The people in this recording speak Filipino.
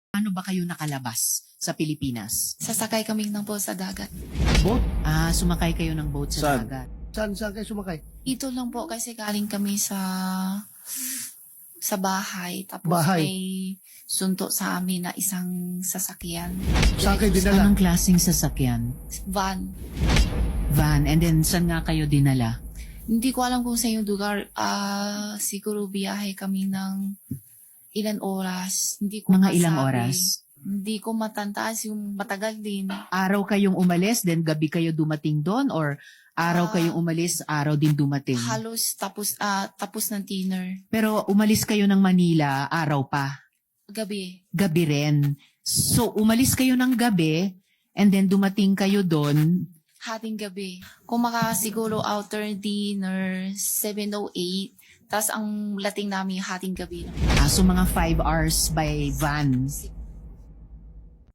Paano ba kayo nakalabas sa Pilipinas? Sasakay kami ng po sa dagat. Boat? Sumakay kayo ng boat sa Saan? dagat. Saan kayo sumakay? Ito lang po kasi galing kami sa bahay. Tapos Bahay? may sunto sa amin na isang sasakyan. Saan kayo dinala? Anong klaseng sasakyan? Van. Van. And then, saan nga kayo dinala? Hindi ko alam kung sa yung lugar. Siguro biyahe kami ng ilan oras. Hindi ko Mga ilang masabi. oras? Hindi ko matantaas yung matagal din. Araw kayong umalis, then gabi kayo dumating doon? Or araw kayong umalis, araw din dumating? Halos tapos ng dinner. Pero umalis kayo ng Manila, araw pa? Gabi. Gabi rin. So, umalis kayo ng gabi, and then dumating kayo doon. Hating gabi. Kung siguro outer dinner, 7:08. Tapos ang lating namin hating gabi. So mga 5 hours by van.